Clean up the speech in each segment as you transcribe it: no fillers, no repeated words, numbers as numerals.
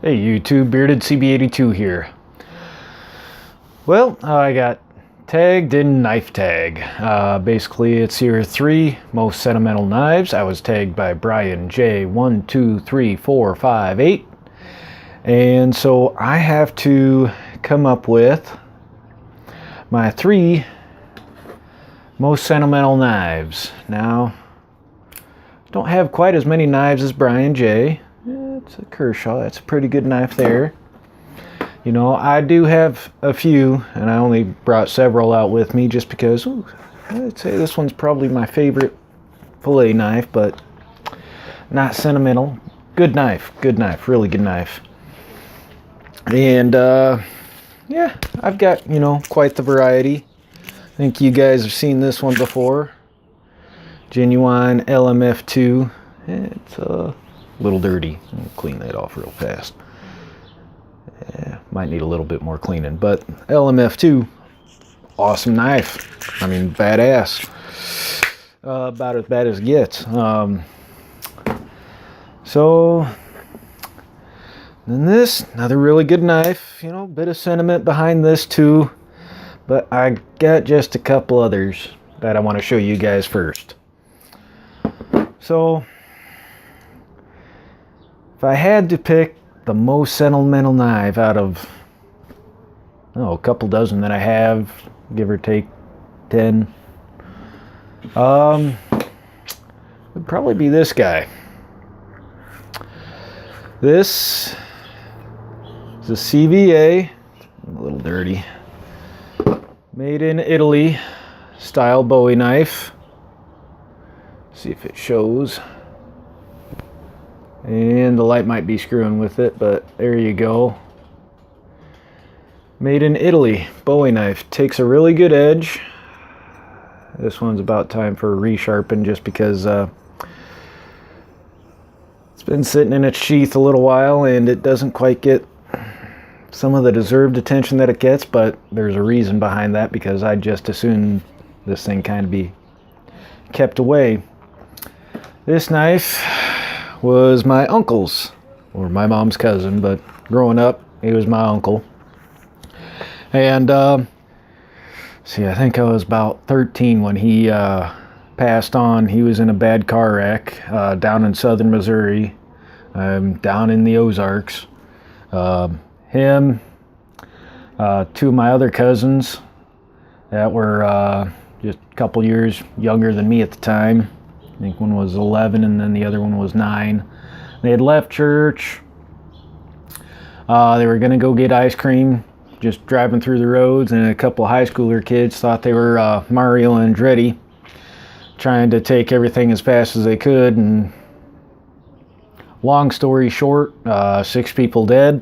Hey YouTube, Bearded CB82 here. Well, I got tagged in knife tag. Basically, it's your 3 most sentimental knives. I was tagged by Brian J. 1, 2, 3, 4, 5, 8. And so I have to come up with my 3 most sentimental knives. Now, don't have quite as many knives as Brian J. It's a Kershaw. That's a pretty good knife there. You know, I do have a few, and I only brought several out with me just because I'd say this one's probably my favorite fillet knife, but not sentimental. Good knife, really good knife. And yeah, I've got, you know, quite the variety. I think you guys have seen this one before. Genuine LMF2. It's a little dirty. I'll clean that off real fast. Yeah, might need a little bit more cleaning, but LMF2, awesome knife. I mean, badass. About as bad as it gets. So then this, another really good knife. You know, bit of sentiment behind this too, but I got just a couple others that I want to show you guys first. So if I had to pick the most sentimental knife out of a couple dozen that I have, give or take 10, would probably be this guy. This is a CVA, a little dirty, made in Italy style Bowie knife. See if it shows. And the light might be screwing with it, but there you go. Made in Italy, Bowie knife. Takes a really good edge. This one's about time for a resharpen just because it's been sitting in its sheath a little while and it doesn't quite get some of the deserved attention that it gets, but there's a reason behind that because I just assume this thing kind of be kept away. This knife was my uncle's, or my mom's cousin, but growing up, he was my uncle. And, see, I think I was about 13 when he passed on. He was in a bad car wreck down in southern Missouri, down in the Ozarks. Him, 2 of my other cousins that were just a couple years younger than me at the time. I think one was 11 and then the other one was 9. They had left church. They were going to go get ice cream, just driving through the roads, and a couple of high schooler kids thought they were Mario and Andretti, trying to take everything as fast as they could. And long story short, 6 people dead.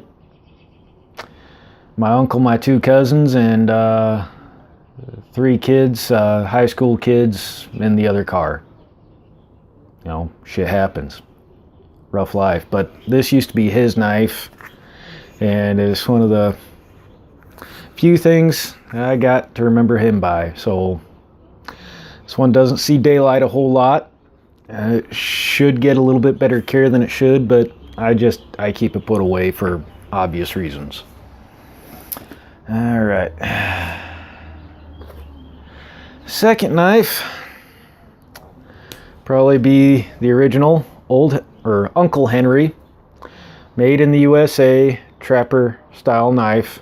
My uncle, my 2 cousins, and 3 kids, high school kids in the other car. You know, shit happens. Rough life. But this used to be his knife, and it's one of the few things I got to remember him by. So this one doesn't see daylight a whole lot. It should get a little bit better care than it should, but I keep it put away for obvious reasons. All right. Second knife. Probably be the original Uncle Henry, made in the USA, trapper style knife.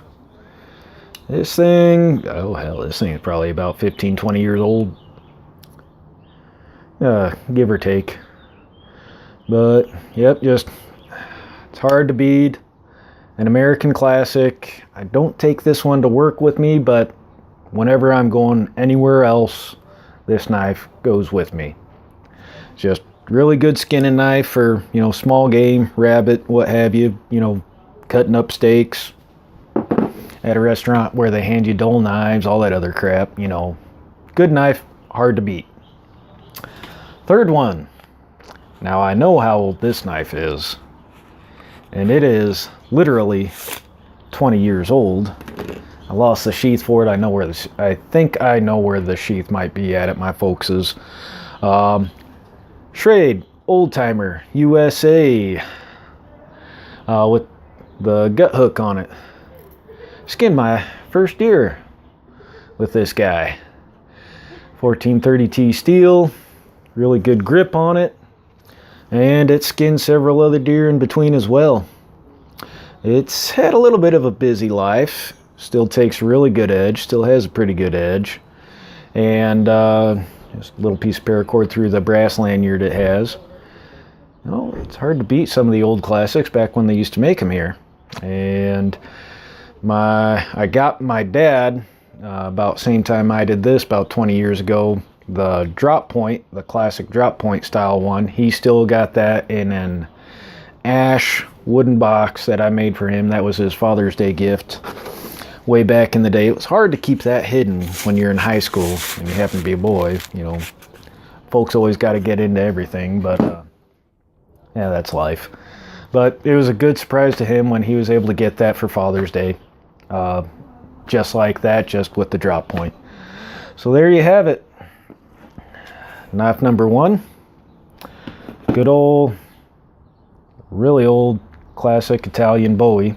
This thing, oh hell, this thing is probably about 15-20 years old, give or take. But yep, just it's hard to beat. An American classic. I don't take this one to work with me, but whenever I'm going anywhere else, this knife goes with me. Just really good skinning knife for, you know, small game, rabbit, what have you, you know, cutting up steaks at a restaurant where they hand you dull knives, all that other crap, you know. Good knife, hard to beat. Third one. Now I know how old this knife is, and it is literally 20 years old. I lost the sheath for it. I think I know where the sheath might be at my folks's. Schrade Old Timer USA with the gut hook on it. Skinned my first deer with this guy. 1430T steel, really good grip on it, and it skinned several other deer in between as well. It's had a little bit of a busy life, still takes really good edge, still has a pretty good edge, and just a little piece of paracord through the brass lanyard it has. You know, it's hard to beat some of the old classics back when they used to make them here. And I got my dad about the same time I did this, about 20 years ago, the drop point, the classic drop point style one. He still got that in an ash wooden box that I made for him. That was his Father's Day gift way back in the day. It was hard to keep that hidden when you're in high school and you happen to be a boy. You know, folks always got to get into everything, but yeah, that's life. But it was a good surprise to him when he was able to get that for Father's Day. Just like that, just with the drop point. So there you have it. Knife number one. Good old, really old, classic Italian Bowie.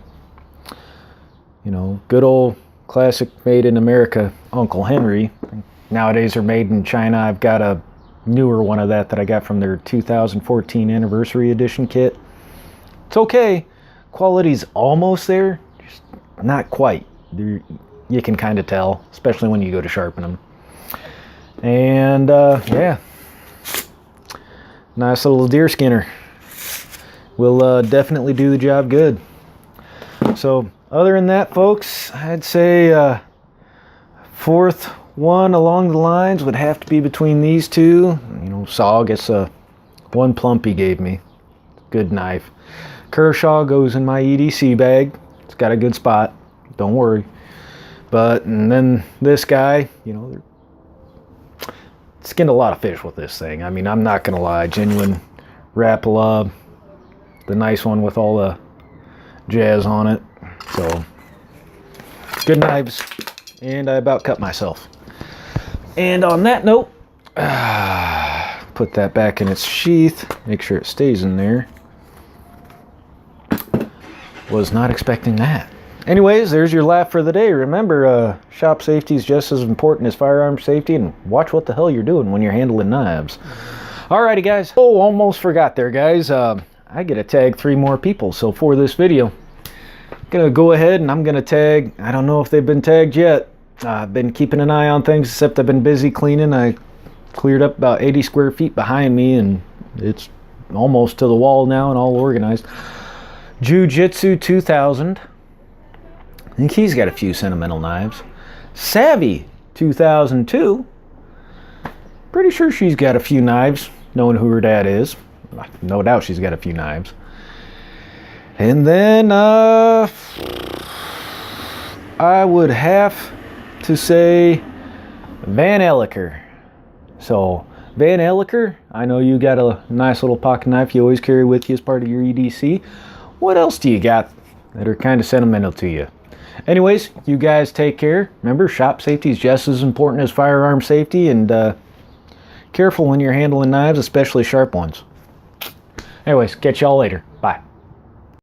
You know, good old classic made in America Uncle Henry. Nowadays they're made in China. I've got a newer one of that I got from their 2014 anniversary edition kit. It's okay. Quality's almost there, just not quite. You can kind of tell, especially when you go to sharpen them. And yeah, nice little deer skinner. Will definitely do the job good. So other than that, folks, I'd say fourth one along the lines would have to be between these two. You know, Saw gets one plump he gave me. Good knife. Kershaw goes in my EDC bag. It's got a good spot. Don't worry. And then this guy, you know, skinned a lot of fish with this thing. I mean, I'm not gonna lie, genuine Rapala, the nice one with all the jazz on it. So good knives, and I about cut myself. And on that note, put that back in its sheath, make sure it stays in there. Was not expecting that. Anyways, there's your laugh for the day. Remember, shop safety is just as important as firearm safety, and watch what the hell you're doing when you're handling knives. Alrighty, guys. Oh, almost forgot there, guys. I get to tag 3 more people. So for this video, I'm going to go ahead and I'm going to tag, I don't know if they've been tagged yet. I've been keeping an eye on things, except I've been busy cleaning. I cleared up about 80 square feet behind me, and it's almost to the wall now and all organized. Jiu-Jitsu 2000. I think he's got a few sentimental knives. Savvy 2002. Pretty sure she's got a few knives, knowing who her dad is. No doubt she's got a few knives. And then I would have to say Van Elliker. So Van Elliker, I know you got a nice little pocket knife you always carry with you as part of your EDC. What else do you got that are kind of sentimental to you? Anyways, you guys take care. Remember, shop safety is just as important as firearm safety, and careful when you're handling knives, especially sharp ones. Anyways, catch y'all later.